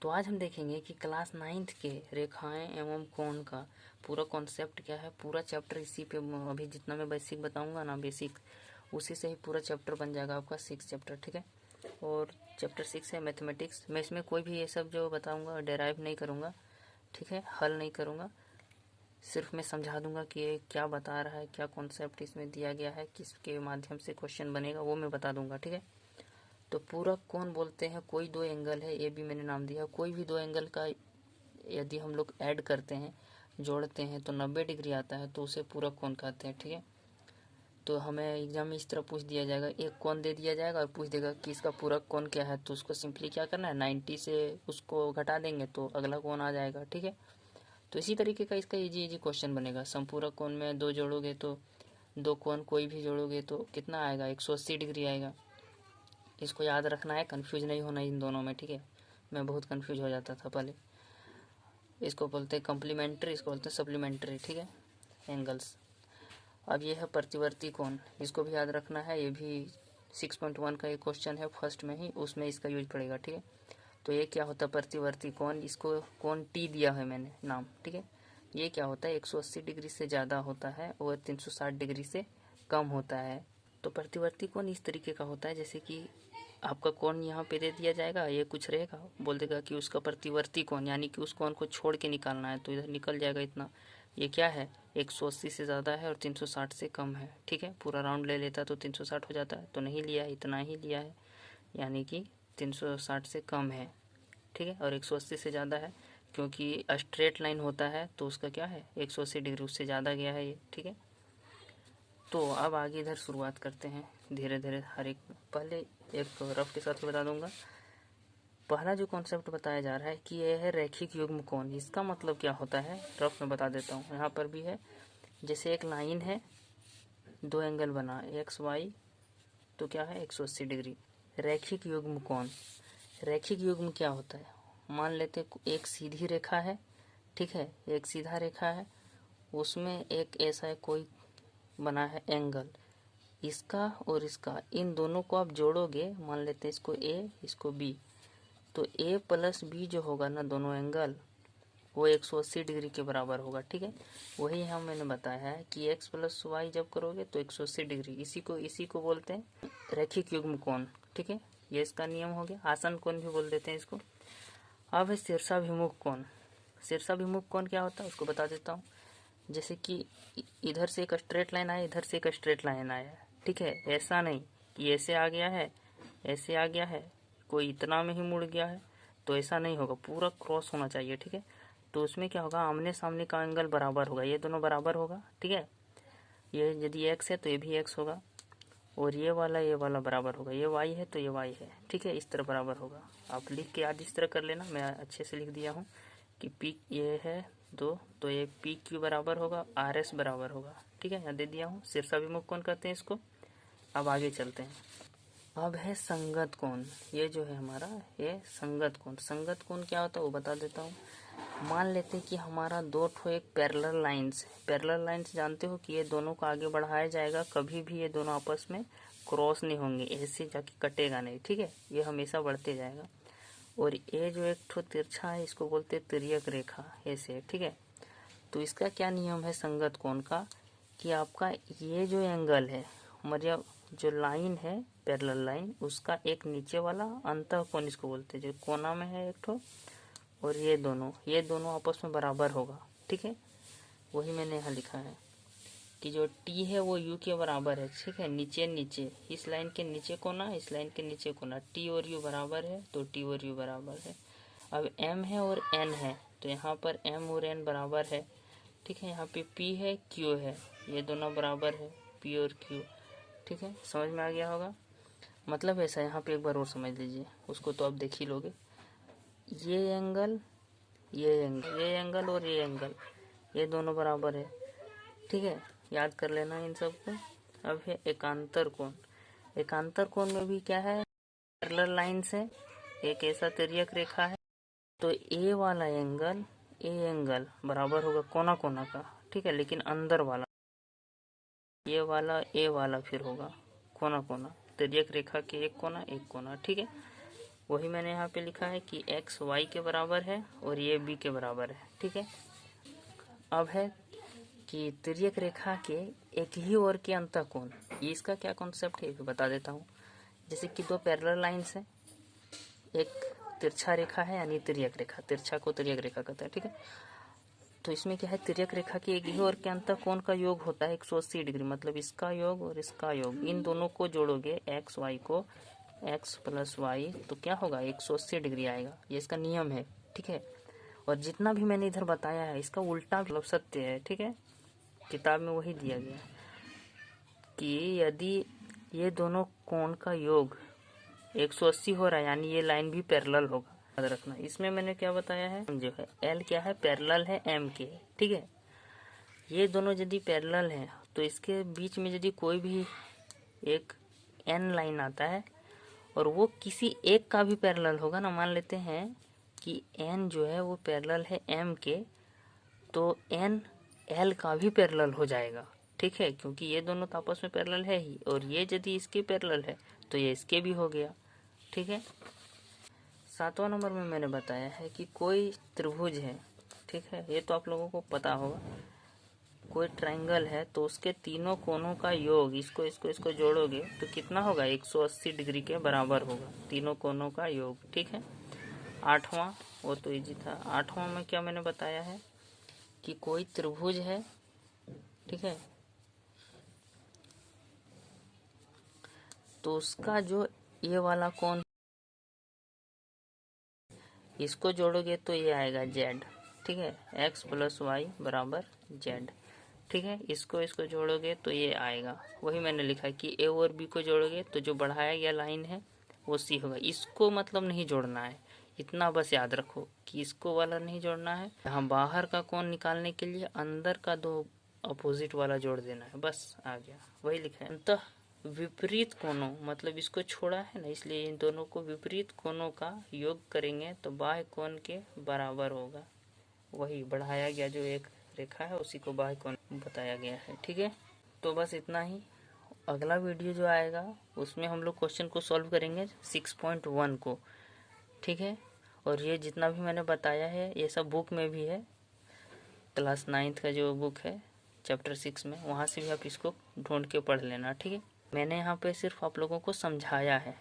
तो आज हम देखेंगे कि क्लास 9th के रेखाएं एवं कोण का पूरा कॉन्सेप्ट क्या है। पूरा चैप्टर इसी पे अभी जितना मैं बेसिक बताऊंगा ना, बेसिक उसी से ही पूरा चैप्टर बन जाएगा आपका 6 चैप्टर, ठीक है। और चैप्टर 6 है मैथमेटिक्स। मैं इसमें कोई भी ये सब जो बताऊंगा डेराइव नहीं करूंगा, ठीक है, हल नहीं करूंगा। सिर्फ मैं समझा दूंगा कि ये क्या बता रहा है, क्या कॉन्सेप्ट इसमें दिया गया है, किसके माध्यम से क्वेश्चन बनेगा वो मैं बता दूंगा, ठीक है। तो पूरक कोण बोलते हैं, कोई दो एंगल है, ये भी मैंने नाम दिया। कोई भी दो एंगल का यदि हम लोग ऐड करते हैं, जोड़ते हैं तो 90 डिग्री आता है, तो उसे पूरक कोण कहते हैं, ठीक है। तो हमें एग्जाम में इस तरह पूछ दिया जाएगा, एक कोण दे दिया जाएगा और पूछ देगा कि इसका पूरक कोण क्या है, तो उसको सिंपली क्या करना है, 90 से उसको घटा देंगे तो अगला कोण आ जाएगा, ठीक है। तो इसी तरीके का इसका इजी क्वेश्चन बनेगा। समपूरक कोण में दो जोड़ोगे तो दो कोण कोई भी जोड़ोगे तो कितना आएगा, 180 डिग्री आएगा। इसको याद रखना है, कंफ्यूज नहीं होना इन दोनों में, ठीक है। मैं बहुत कंफ्यूज हो जाता था पहले। इसको बोलते हैं कम्प्लीमेंट्री, इसको बोलते हैं सप्लीमेंट्री, ठीक है, एंगल्स। अब ये है प्रतिवर्ती कोण, इसको भी याद रखना है। ये भी 6.1 का एक क्वेश्चन है फर्स्ट में ही, उसमें इसका यूज पड़ेगा, ठीक है। तो ये क्या होता है प्रतिवर्ती कोण, इसको कोण टी दिया है मैंने नाम, ठीक है। ये क्या होता है, 180 डिग्री से ज़्यादा होता है और 360 डिग्री से कम होता है। तो प्रतिवर्ती कोण इस तरीके का होता है, जैसे कि आपका कोण यहाँ पे दे दिया जाएगा, ये कुछ रहेगा, बोल देगा कि उसका प्रतिवर्ती कोण, यानी कि उस कोण को छोड़ के निकालना है, तो इधर निकल जाएगा इतना। ये क्या है, 180 से ज़्यादा है और 360 से कम है, ठीक है। पूरा राउंड ले लेता तो 360 हो जाता है, तो नहीं लिया है, इतना ही लिया है, यानी कि 360 से कम है, ठीक है। और 180 से ज़्यादा है, क्योंकि स्ट्रेट लाइन होता है तो उसका क्या है, 180 डिग्री, उससे ज़्यादा गया है ये, ठीक है। तो अब आगे इधर शुरुआत करते हैं धीरे धीरे हर एक। पहले एक रफ के साथ बता दूंगा। पहला जो कॉन्सेप्ट बताया जा रहा है कि यह है रैखिक युग्म कोण। इसका मतलब क्या होता है रफ में बता देता हूँ। यहाँ पर भी है, जैसे एक लाइन है, दो एंगल बना एक्स वाई, तो क्या है 180 डिग्री। रैखिक युग्म कोण, रैखिक युग्म क्या होता है, मान लेते एक सीधी रेखा है, ठीक है, एक सीधा रेखा है, उसमें एक ऐसा कोई बना है एंगल, इसका और इसका, इन दोनों को आप जोड़ोगे, मान लेते हैं इसको ए इसको बी, तो ए प्लस बी जो होगा ना, दोनों एंगल, वो 180 डिग्री के बराबर होगा, ठीक है। वही हम मैंने बताया है कि एक्स प्लस वाई जब करोगे तो 180 डिग्री, इसी को बोलते हैं रैखिक युग्म कोण, ठीक है। ये इसका नियम हो गया। आसन कोण भी बोल देते हैं इसको। अब है शीर्षाभिमुख कोण। शीर्षाभिमुख कोण क्या होता है उसको बता देता हूँ। जैसे कि इधर से एक स्ट्रेट लाइन आया, इधर से एक स्ट्रेट लाइन आया, ठीक है। ऐसा नहीं कि ऐसे आ गया है, ऐसे आ गया है, कोई इतना में ही मुड़ गया है, तो ऐसा नहीं होगा, पूरा क्रॉस होना चाहिए, ठीक है। तो उसमें क्या होगा, आमने सामने का एंगल बराबर होगा, ये दोनों बराबर होगा, ठीक है। ये यदि एक्स है तो ये भी एक्स होगा, और ये वाला बराबर होगा, ये वाई है तो ये वाई है, ठीक है। इस तरह बराबर होगा। आप लिख के याद इस तरह कर लेना, मैं अच्छे से लिख दिया हूँ कि पी ये है दो, तो ये पी क्यू बराबर होगा, आर एस बराबर होगा, ठीक है, यहाँ दे दिया हूँ। शीर्षाभिमुख कोण कहते हैं इसको। अब आगे चलते हैं। अब है संगत कोण। ये जो है हमारा, ये संगत कोण। संगत कोण क्या होता है वो बता देता हूँ। मान लेते हैं कि हमारा दो ठो एक पैरेलल लाइंस है। पैरेलल लाइंस जानते हो कि ये दोनों को आगे बढ़ाया जाएगा, कभी भी ये दोनों आपस में क्रॉस नहीं होंगे, ऐसे जाके कटेगा नहीं, ठीक है, ये हमेशा बढ़ते जाएगा। और ये जो एक ठो तिरछा है, इसको बोलते हैं तिर्यक रेखा, ऐसे, ठीक है। तो इसका क्या नियम है संगत कोण का, कि आपका ये जो एंगल है, मतलब जो लाइन है पैरेलल लाइन, उसका एक नीचे वाला अंतः कोण इसको बोलते हैं, जो कोना में है एक ठो, और ये दोनों आपस में बराबर होगा, ठीक है। वही मैंने यहाँ लिखा है कि जो टी है वो यू के बराबर है, ठीक है। नीचे इस लाइन के नीचे कोना, इस लाइन के नीचे कोना, टी और यू बराबर है तो टी और यू बराबर है। अब एम है और एन है, तो यहाँ पर एम और एन बराबर है, ठीक है। यहाँ पे पी है क्यू है, ये दोनों बराबर है, पी और क्यू, ठीक है। समझ में आ गया होगा। मतलब ऐसा, यहाँ पे एक बार और समझ लीजिए, उसको तो आप देख ही लोगे। ये एंगल और ये एंगल, ये दोनों बराबर है, ठीक है, याद कर लेना इन सबको। अब है एकांतर कोण। एकांतर कोण में भी क्या है, पैरेलल लाइन से एक ऐसा तिर्यक रेखा है, तो ए वाला एंगल बराबर होगा कोना कोना का, ठीक है, लेकिन अंदर वाला, ये वाला ए वाला फिर होगा कोना कोना, तिर्यक रेखा के एक कोना, ठीक है। वही मैंने यहाँ पे लिखा है कि x y के बराबर है और ये b के बराबर है। ठीक है, अब है कि तिर्यक रेखा के एक ही ओर के अंतःकोण, ये इसका क्या कॉन्सेप्ट है ये बता देता हूँ। जैसे कि दो पैरेलल लाइंस है, एक तिरछा रेखा है यानी तिर्यक रेखा, तिरछा को तिर्यक रेखा कहते हैं। ठीक है, तो इसमें क्या है, तिर्यक रेखा के एक ही ओर के अंतःकोण का योग होता है 180 डिग्री, मतलब इसका योग और इसका योग, इन दोनों को जोड़ोगे एक्स वाई को, x प्लस वाई, तो क्या होगा 180 डिग्री आएगा। ये इसका नियम है। ठीक है, और जितना भी मैंने इधर बताया है इसका उल्टा मतलब सत्य है। ठीक है, किताब में वही दिया गया कि यदि ये दोनों कोण का योग 180 हो रहा है यानी ये लाइन भी पैरेलल होगा, याद रखना। इसमें मैंने क्या बताया है, जो है L क्या है, पैरेलल है M के। ठीक है, ये दोनों यदि पैरेलल हैं तो इसके बीच में यदि कोई भी एक N लाइन आता है और वो किसी एक का भी पैरेलल होगा ना, मान लेते हैं कि N जो है वो पैरेलल है M के, तो N L का भी पैरेलल हो जाएगा। ठीक है, क्योंकि ये दोनों तो आपस में पैरेलल है ही, और ये यदि इसके पैरेलल है तो ये इसके भी हो गया। ठीक है, 7वां नंबर में मैंने बताया है कि कोई त्रिभुज है। ठीक है, ये तो आप लोगों को पता होगा। कोई ट्रायंगल है तो उसके तीनों कोनों का योग, इसको जोड़ोगे तो कितना होगा, 180 डिग्री के बराबर होगा, तीनों कोनों का योग। ठीक है, 8वां, वो तो इजी था। 8वां में क्या मैंने बताया है कि कोई त्रिभुज है। ठीक है, तो उसका जो ये वाला कोण, इसको जोड़ोगे तो ये आएगा z। ठीक है, x प्लस वाई बराबर z। ठीक है, इसको जोड़ोगे तो ये आएगा, वही मैंने लिखा है कि a और b को जोड़ोगे तो जो बढ़ाया गया लाइन है वो c होगा। इसको मतलब नहीं जोड़ना है, इतना बस याद रखो कि इसको वाला नहीं जोड़ना है। यहाँ बाहर का कोण निकालने के लिए अंदर का दो अपोजिट वाला जोड़ देना है, बस आ गया, वही लिखा है। अंतः विपरीत कोणों, मतलब इसको छोड़ा है ना, इसलिए इन दोनों को विपरीत कोणों का योग करेंगे तो बाह्य कोण के बराबर होगा। वही बढ़ाया गया जो एक रेखा है उसी को बाह्य कोण बताया गया है। ठीक है, तो बस इतना ही। अगला वीडियो जो आएगा उसमें हम लोग क्वेश्चन को सॉल्व करेंगे 6.1 को। ठीक है, और ये जितना भी मैंने बताया है ये सब बुक में भी है, क्लास 9th का जो बुक है चैप्टर 6 में, वहाँ से भी आप इसको ढूंढ के पढ़ लेना। ठीक है, मैंने यहाँ पे सिर्फ आप लोगों को समझाया है।